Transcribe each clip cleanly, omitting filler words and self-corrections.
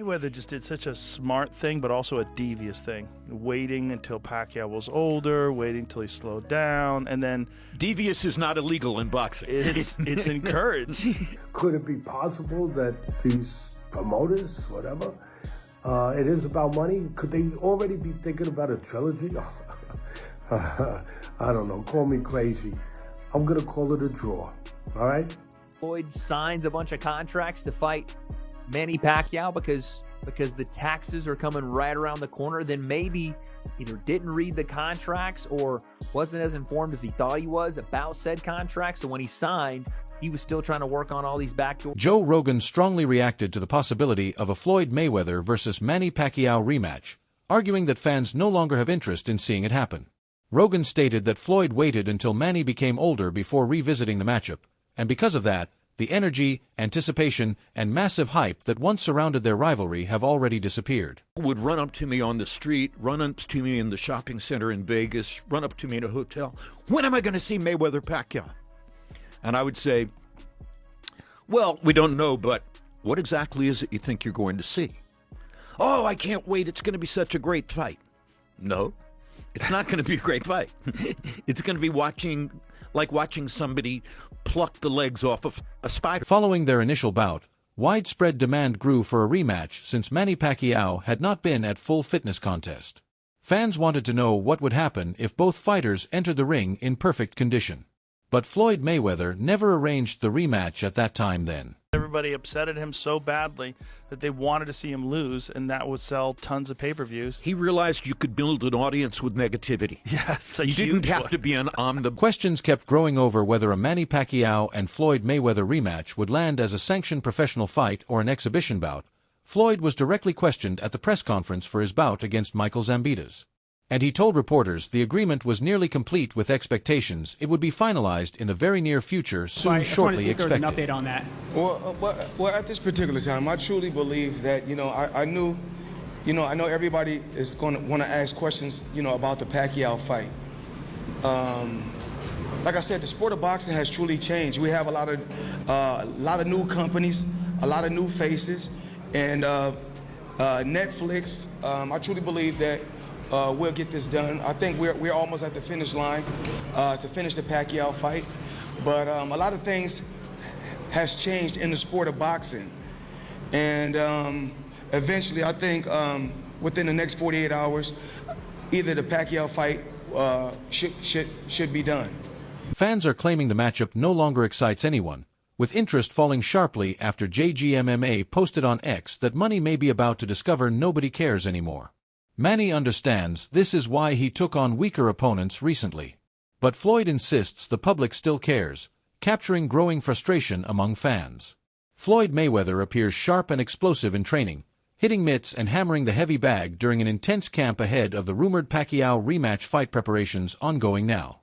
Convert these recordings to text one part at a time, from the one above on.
Mayweather just did such a smart thing, but also a devious thing. Waiting until Pacquiao was older, waiting until he slowed down, and then... Devious is not illegal in boxing. It's encouraged. Could it be possible that these promoters, whatever, it is about money? Could they already be thinking about a trilogy? I don't know. Call me crazy. I'm going to call it a draw. All right? Floyd signs a bunch of contracts to fight Manny Pacquiao because the taxes are coming right around the corner, then maybe either didn't read the contracts or wasn't as informed as he thought he was about said contracts. So when he signed, he was still trying to work on all these backdoors. Joe Rogan strongly reacted to the possibility of a Floyd Mayweather versus Manny Pacquiao rematch, arguing that fans no longer have interest in seeing it happen. Rogan stated that Floyd waited until Manny became older before revisiting the matchup, and because of that, the energy, anticipation, and massive hype that once surrounded their rivalry have already disappeared. Would run up to me on the street, run up to me in the shopping center in Vegas, run up to me in a hotel. When am I going to see Mayweather-Pacquiao? And I would say, well, we don't know, but what exactly is it you think you're going to see? Oh, I can't wait. It's going to be such a great fight. No, it's not going to be a great fight. It's going to be like watching somebody pluck the legs off of a spider. Following their initial bout, widespread demand grew for a rematch since Manny Pacquiao had not been at full fitness contest. Fans wanted to know what would happen if both fighters entered the ring in perfect condition. But Floyd Mayweather never arranged the rematch at that time then. Everybody upset at him so badly that they wanted to see him lose, and that would sell tons of pay-per-views. He realized you could build an audience with negativity. Yes, you didn't have to be an omnibus. Questions kept growing over whether a Manny Pacquiao and Floyd Mayweather rematch would land as a sanctioned professional fight or an exhibition bout. Floyd was directly questioned at the press conference for his bout against Michael Zambitas. And he told reporters the agreement was nearly complete with expectations it would be finalized in the very near future, soon shortly expected. An update on that. Well, at this particular time, I truly believe that, I know everybody is going to want to ask questions, about the Pacquiao fight. Like I said, the sport of boxing has truly changed. We have a lot of new companies, a lot of new faces, and Netflix. I truly believe that we'll get this done. I think we're almost at the finish line to finish the Pacquiao fight. But a lot of things has changed in the sport of boxing. And eventually, I think within the next 48 hours, either the Pacquiao fight should be done. Fans are claiming the matchup no longer excites anyone, with interest falling sharply after JGMMA posted on X that money may be about to discover nobody cares anymore. Manny understands this is why he took on weaker opponents recently. But Floyd insists the public still cares, capturing growing frustration among fans. Floyd Mayweather appears sharp and explosive in training, hitting mitts and hammering the heavy bag during an intense camp ahead of the rumored Pacquiao rematch fight preparations ongoing now.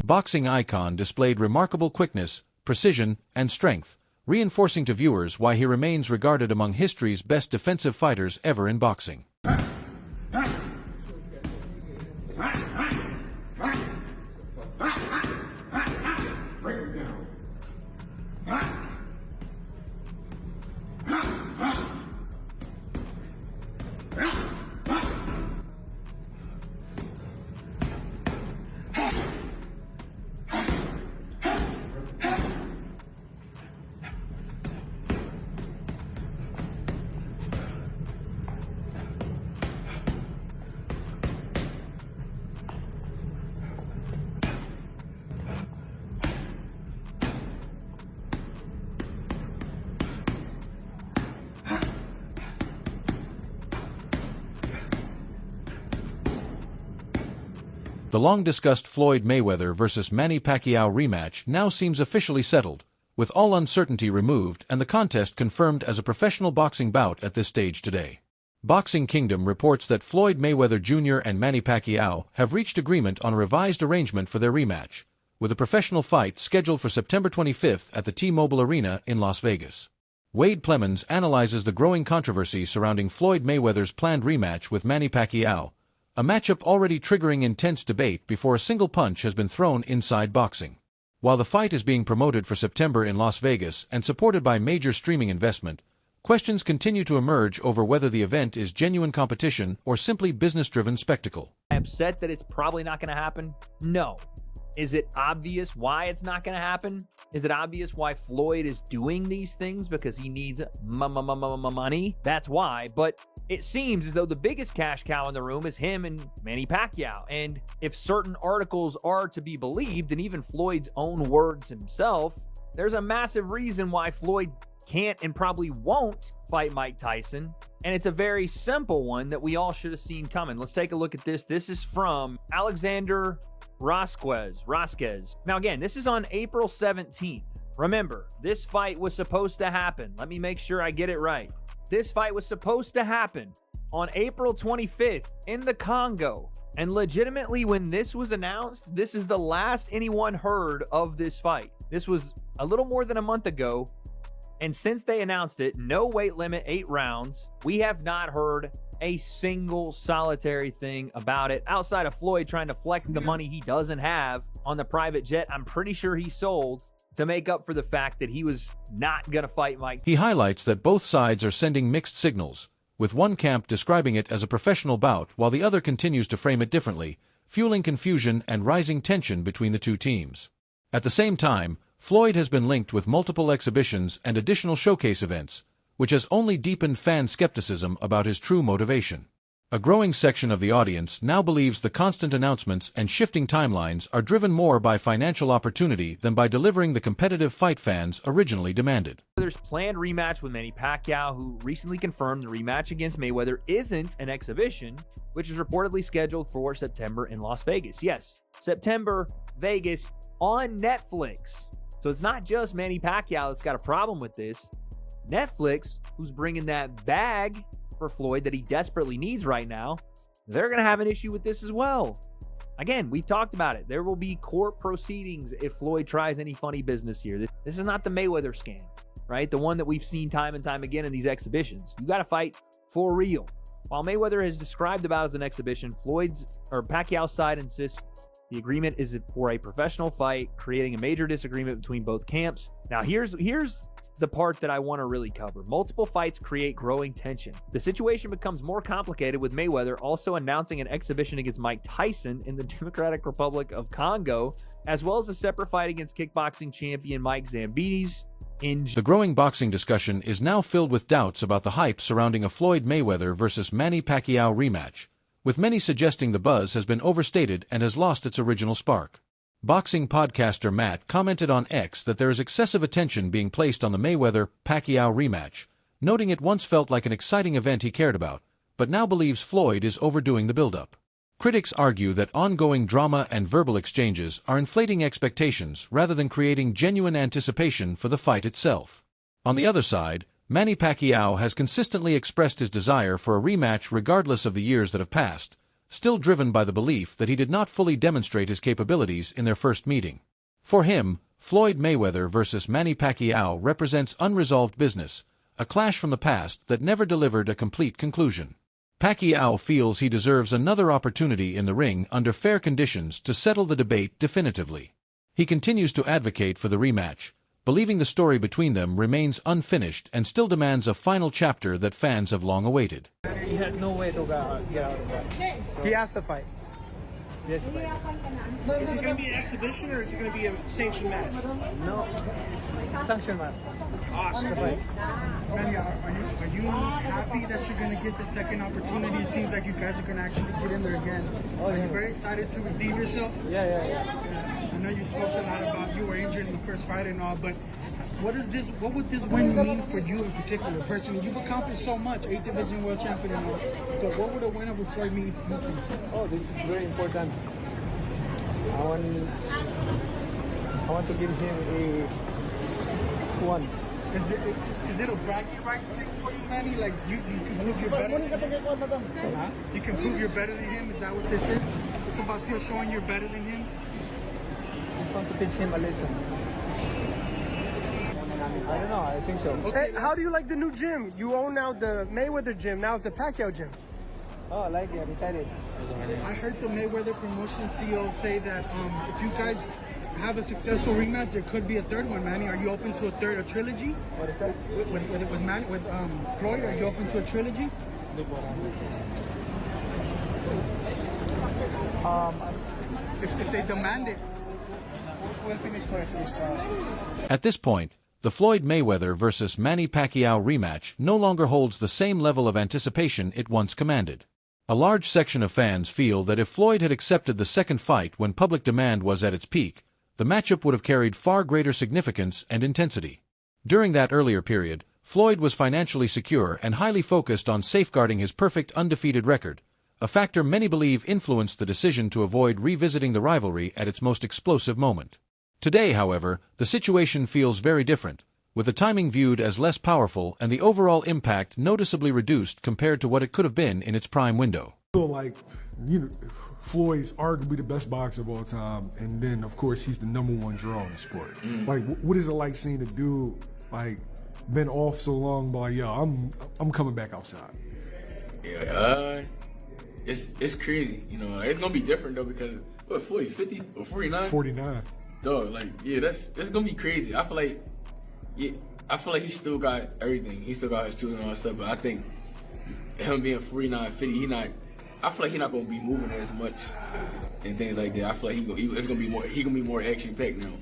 Boxing icon displayed remarkable quickness, precision, and strength, reinforcing to viewers why he remains regarded among history's best defensive fighters ever in boxing. The long-discussed Floyd Mayweather versus Manny Pacquiao rematch now seems officially settled, with all uncertainty removed and the contest confirmed as a professional boxing bout at this stage today. Boxing Kingdom reports that Floyd Mayweather Jr. and Manny Pacquiao have reached agreement on a revised arrangement for their rematch, with a professional fight scheduled for September 25th at the T-Mobile Arena in Las Vegas. Wade Plemons analyzes the growing controversy surrounding Floyd Mayweather's planned rematch with Manny Pacquiao, a matchup already triggering intense debate before a single punch has been thrown inside boxing. While the fight is being promoted for September in Las Vegas and supported by major streaming investment, questions continue to emerge over whether the event is genuine competition or simply business-driven spectacle. I'm upset that it's probably not going to happen? No. Is it obvious why it's not going to happen? Is it obvious why Floyd is doing these things? Because he needs money? That's why. But it seems as though the biggest cash cow in the room is him and Manny Pacquiao. And if certain articles are to be believed, and even Floyd's own words himself, there's a massive reason why Floyd can't and probably won't fight Mike Tyson. And it's a very simple one that we all should have seen coming. Let's take a look at this. This is from Alexander Rasquez. Now again, this is on April 17th. Remember, this fight was supposed to happen. Let me make sure I get it right. This fight was supposed to happen on April 25th in the Congo. And legitimately, when this was announced, this is the last anyone heard of this fight. This was a little more than a month ago. And since they announced it, no weight limit, 8 rounds, we have not heard a single solitary thing about it outside of Floyd trying to flex the money he doesn't have on the private jet I'm pretty sure he sold to make up for the fact that he was not going to fight Mike. He highlights that both sides are sending mixed signals, with one camp describing it as a professional bout while the other continues to frame it differently, fueling confusion and rising tension between the two teams. At the same time, Floyd has been linked with multiple exhibitions and additional showcase events, which has only deepened fan skepticism about his true motivation. A growing section of the audience now believes the constant announcements and shifting timelines are driven more by financial opportunity than by delivering the competitive fight fans originally demanded. There's planned rematch with Manny Pacquiao, who recently confirmed the rematch against Mayweather isn't an exhibition, which is reportedly scheduled for September in Las Vegas. Yes, September, Vegas, on Netflix. So it's not just Manny Pacquiao that's got a problem with this. Netflix, who's bringing that bag for Floyd that he desperately needs right now, they're going to have an issue with this as well. Again, we've talked about it. There will be court proceedings if Floyd tries any funny business here. This is not the Mayweather scam, right? The one that we've seen time and time again in these exhibitions. You got to fight for real. While Mayweather has described the bout as an exhibition, Pacquiao's side insists the agreement is for a professional fight, creating a major disagreement between both camps. Now, here's the part that I want to really cover. Multiple fights create growing tension. The situation becomes more complicated with Mayweather also announcing an exhibition against Mike Tyson in the Democratic Republic of Congo, as well as a separate fight against kickboxing champion Mike Zambides. The growing boxing discussion is now filled with doubts about the hype surrounding a Floyd Mayweather versus Manny Pacquiao rematch, with many suggesting the buzz has been overstated and has lost its original spark. Boxing podcaster Matt commented on X that there is excessive attention being placed on the Mayweather-Pacquiao rematch, noting it once felt like an exciting event he cared about, but now believes Floyd is overdoing the build-up. Critics argue that ongoing drama and verbal exchanges are inflating expectations rather than creating genuine anticipation for the fight itself. On the other side, Manny Pacquiao has consistently expressed his desire for a rematch regardless of the years that have passed, still driven by the belief that he did not fully demonstrate his capabilities in their first meeting. For him, Floyd Mayweather versus Manny Pacquiao represents unresolved business, a clash from the past that never delivered a complete conclusion. Pacquiao feels he deserves another opportunity in the ring under fair conditions to settle the debate definitively. He continues to advocate for the rematch, believing the story between them remains unfinished and still demands a final chapter that fans have long awaited. He had no way to get out of that. So. He has to fight. He has to fight. Is it going to be an exhibition or is it going to be a sanctioned match? No. Sanctioned match. Awesome. Manny, are you happy that you're going to get the second opportunity? It seems like you guys are going to actually get in there again. Are you very excited to redeem yourself? Yeah. I know you spoke a lot about you were injured in the first fight and all, but what would this win mean for you in particular? Personally, you've accomplished so much, 8th division world champion and all, but what would a win over Floyd mean? Oh, this is very important. want to give him a 1. Is it a bragging rights thing for you, Manny? Like you can prove you're better than him? You can prove you're better than him? Is that what this is? It's about still showing you're better than him? I just want to teach him a lesson. I don't know, I think so. Hey, how do you like the new gym? You own now the Mayweather gym, now it's the Pacquiao gym. Oh, I like it, I decided. I heard the Mayweather promotion CEO say that if you guys have a successful rematch, there could be a third one, Manny. Are you open to a trilogy? What is that? With Floyd, are you open to a trilogy? If they demand it, we'll finish first. At this point, the Floyd Mayweather versus Manny Pacquiao rematch no longer holds the same level of anticipation it once commanded. A large section of fans feel that if Floyd had accepted the second fight when public demand was at its peak, the matchup would have carried far greater significance and intensity. During that earlier period, Floyd was financially secure and highly focused on safeguarding his perfect undefeated record, a factor many believe influenced the decision to avoid revisiting the rivalry at its most explosive moment. Today, however, the situation feels very different, with the timing viewed as less powerful and the overall impact noticeably reduced compared to what it could have been in its prime window. I feel like, Floyd's arguably the best boxer of all time, and then, of course, he's the #1 draw in the sport. Like, what is it like seeing a dude, like, been off so long, but like, yo, I'm coming back outside? Yeah, it's crazy. It's gonna be different though because what, Floyd 50 or 49? 49. Dog, like, yeah, that's gonna be crazy. I feel like he still got everything. He still got his tools and all that stuff. But I think him being 49, 50, I feel like he's not gonna be moving as much and things like that. I feel like it's gonna be more. He gonna be more action packed now.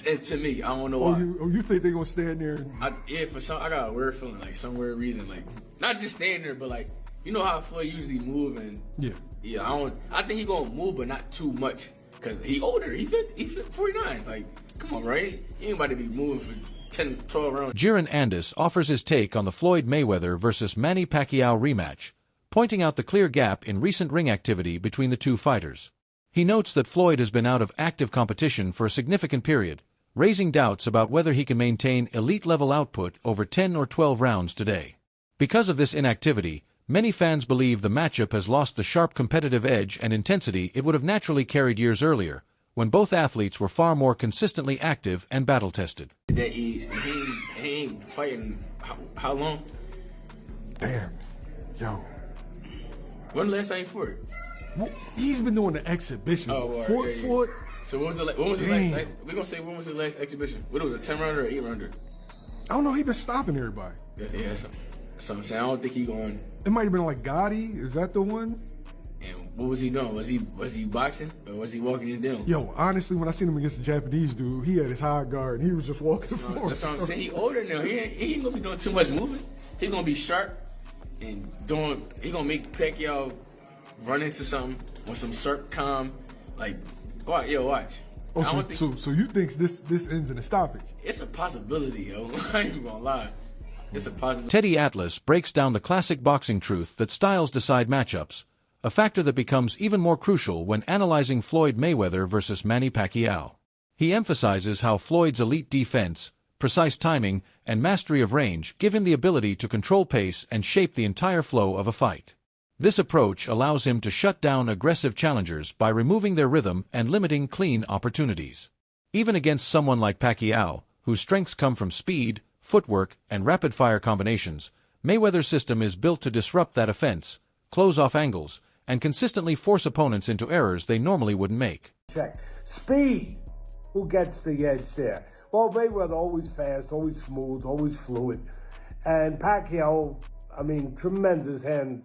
To me, I don't know why. You think they're gonna stand there? I got a weird feeling, like some weird reason, like not just standing there, but like you know how Floyd usually move and I think he gonna move, but not too much. Cause he older, he 49. Like, come on, right? He ain't about to be moving for 10, 12 rounds. Jiren Andis offers his take on the Floyd Mayweather versus Manny Pacquiao rematch, pointing out the clear gap in recent ring activity between the two fighters. He notes that Floyd has been out of active competition for a significant period, raising doubts about whether he can maintain elite-level output over 10 or 12 rounds today. Because of this inactivity, many fans believe the matchup has lost the sharp competitive edge and intensity it would have naturally carried years earlier, when both athletes were far more consistently active and battle-tested. That he ain't fighting how long? Damn, yo. When the last time he fought? Well, he's been doing the exhibition. Oh, well, Fought. So when was the last? We're gonna say when was the last exhibition? What was it, a 10-rounder or 8-rounder? I don't know. He been stopping everybody. Yeah. So I'm saying I don't think he going. It might have been like Gotti. Is that the one? And what was he doing? Was he boxing or was he walking it down? Yo, honestly, when I seen him against the Japanese dude, he had his high guard and he was just walking forward. That's what I'm saying. He older now. He ain't gonna be doing too much moving. He's gonna be sharp and he gonna make Pacquiao run into something with some sharp calm. Like, watch. Oh, so you think this ends in a stoppage? It's a possibility, yo. I ain't even gonna lie. It's a possibility. Teddy Atlas breaks down the classic boxing truth that styles decide matchups, a factor that becomes even more crucial when analyzing Floyd Mayweather versus Manny Pacquiao. He emphasizes how Floyd's elite defense, precise timing, and mastery of range give him the ability to control pace and shape the entire flow of a fight. This approach allows him to shut down aggressive challengers by removing their rhythm and limiting clean opportunities. Even against someone like Pacquiao, whose strengths come from speed, footwork, and rapid-fire combinations, Mayweather's system is built to disrupt that offense, close off angles, and consistently force opponents into errors they normally wouldn't make. Check. Speed. Who gets the edge there? Well, Mayweather always fast, always smooth, always fluid. And Pacquiao, tremendous hand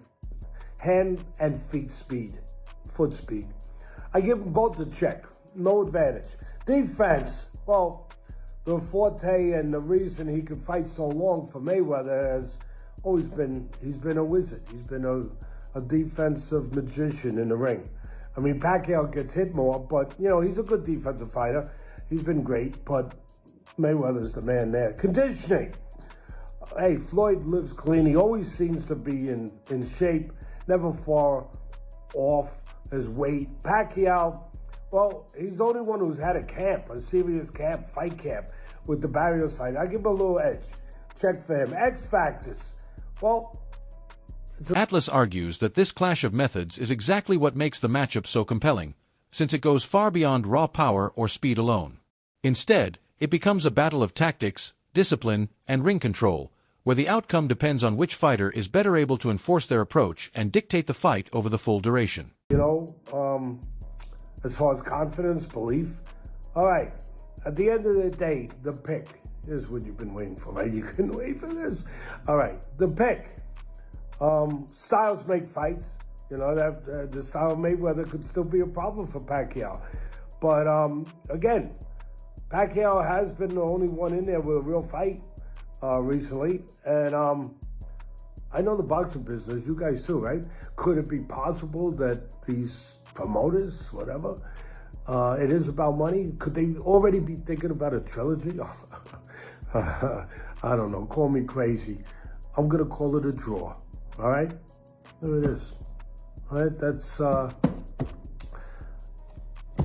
and feet speed, foot speed. I give them both a check. No advantage. Defense, well, the forte and the reason he could fight so long for Mayweather has always been, he's been a wizard. He's been a defensive magician in the ring. Pacquiao gets hit more, but, he's a good defensive fighter. He's been great, but Mayweather's the man there. Conditioning. Hey, Floyd lives clean. He always seems to be in shape, never far off his weight. Pacquiao, Well, he's the only one who's had a camp, a serious camp, fight camp, with the Barrios fight. I give him a little edge. Check for him. X factors. Well, Atlas argues that this clash of methods is exactly what makes the matchup so compelling, since it goes far beyond raw power or speed alone. Instead, it becomes a battle of tactics, discipline, and ring control, where the outcome depends on which fighter is better able to enforce their approach and dictate the fight over the full duration. You know, as far as confidence, belief, all right, at the end of the day, the pick is what you've been waiting for, right? You couldn't wait for this. All right, the pick. Styles make fights. You know, that the style of Mayweather could still be a problem for Pacquiao. But again, Pacquiao has been the only one in there with a real fight recently. And I know the boxing business, you guys too, right? Could it be possible that these promoters, whatever, it is about money? Could they already be thinking about a trilogy? I don't know, call me crazy. I'm gonna call it a draw, all right? There it is. All right, that's, I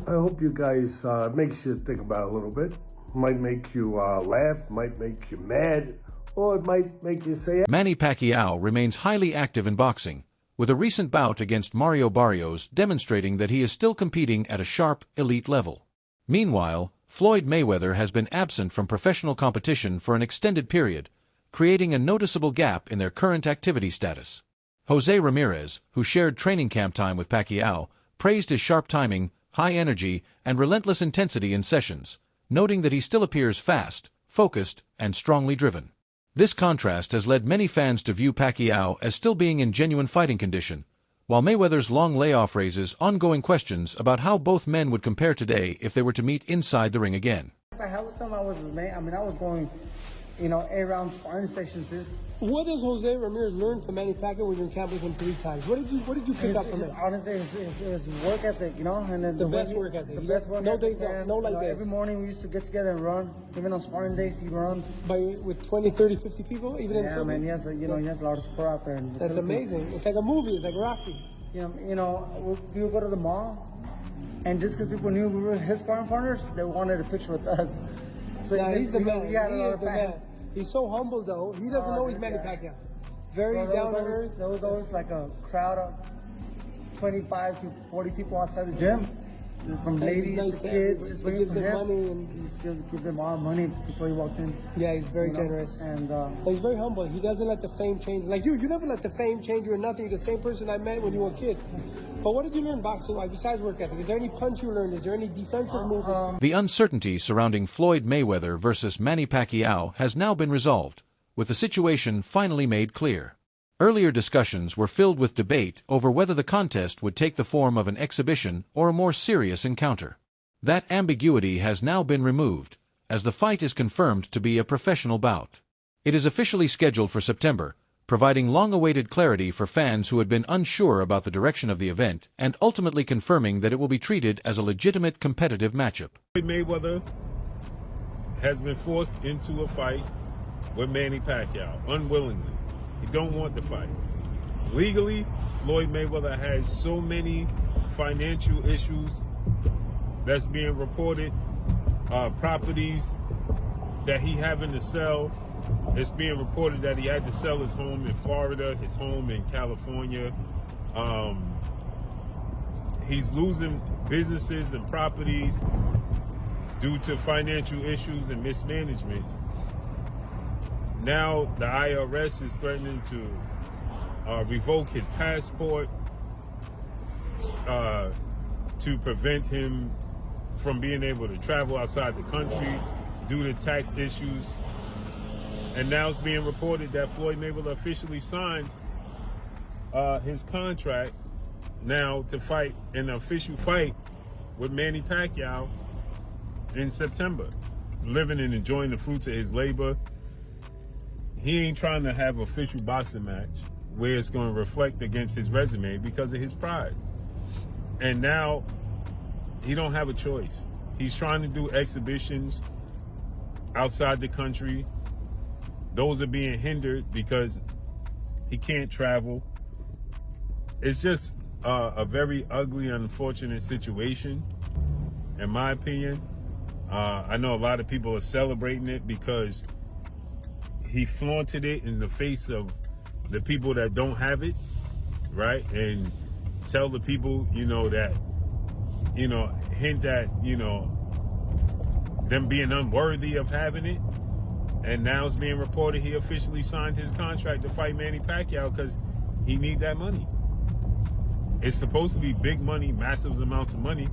hope you guys, makes you think about it a little bit. Might make you laugh, might make you mad, or it might make you say... Manny Pacquiao remains highly active in boxing, with a recent bout against Mario Barrios demonstrating that he is still competing at a sharp, elite level. Meanwhile, Floyd Mayweather has been absent from professional competition for an extended period, creating a noticeable gap in their current activity status. Jose Ramirez, who shared training camp time with Pacquiao, praised his sharp timing, high energy, and relentless intensity in sessions, noting that he still appears fast, focused, and strongly driven. This contrast has led many fans to view Pacquiao as still being in genuine fighting condition, while Mayweather's long layoff raises ongoing questions about how both men would compare today if they were to meet inside the ring again. If I had with them, I was going, you know, 8 round sparring sections, dude. What does Jose Ramirez learn from Manny Pacquiao when you're in camp with him 3 times? What did you pick up from him? Honestly, his work ethic, you know, and then the best work ethic. The best work no ethic. days off, no light days. Every morning we used to get together and run. Even on sparring days, he runs. With 20, 30, 50 people, even in yeah, man, he has a lot of support out there. That's amazing. It's like a movie. It's like Rocky. You know, we would go to the mall, and just because people knew we were his sparring partners, they wanted a picture with us. So yeah, he's the man. He is the man. He's so humble, though. He doesn't know he's Manny Pacquiao. Very down to earth. There was always like a crowd of 25 to 40 people outside the gym, from ladies to kids. Just waiting for him. Money and just give them all money before he walked in. Yeah, he's very generous. And he's very humble. He doesn't let the fame change. Like you never let the fame change you or nothing. You're the same person I met when you were a kid. But what did you learn boxing-wise besides work ethic? Is there any punch you learned? Is there any defensive movement? The uncertainty surrounding Floyd Mayweather versus Manny Pacquiao has now been resolved, with the situation finally made clear. Earlier discussions were filled with debate over whether the contest would take the form of an exhibition or a more serious encounter. That ambiguity has now been removed, as the fight is confirmed to be a professional bout. It is officially scheduled for September, providing long-awaited clarity for fans who had been unsure about the direction of the event and ultimately confirming that it will be treated as a legitimate competitive matchup. Floyd Mayweather has been forced into a fight with Manny Pacquiao, unwillingly. He don't want the fight. Legally, Floyd Mayweather has so many financial issues that's being reported, properties that he having to sell. It's being reported that he had to sell his home in Florida, his home in California. He's losing businesses and properties due to financial issues and mismanagement. Now the IRS is threatening to revoke his passport to prevent him from being able to travel outside the country due to tax issues. And now it's being reported that Floyd Mayweather officially signed his contract now to fight an official fight with Manny Pacquiao in September, living and enjoying the fruits of his labor. He ain't trying to have an official boxing match where it's going to reflect against his resume because of his pride. And now he don't have a choice. He's trying to do exhibitions outside the country. Those are being hindered because he can't travel. It's just a very ugly, unfortunate situation. in my opinion. I know a lot of people are celebrating it because he flaunted it in the face of the people that don't have it, right? And tell the people, you know, that, you know, hint at, you know, them being unworthy of having it. And now it's being reported he officially signed his contract to fight Manny Pacquiao because he needs that money. It's supposed to be big money, massive amounts of money,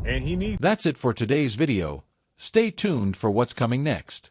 and he needs. That's it for today's video. Stay tuned for what's coming next.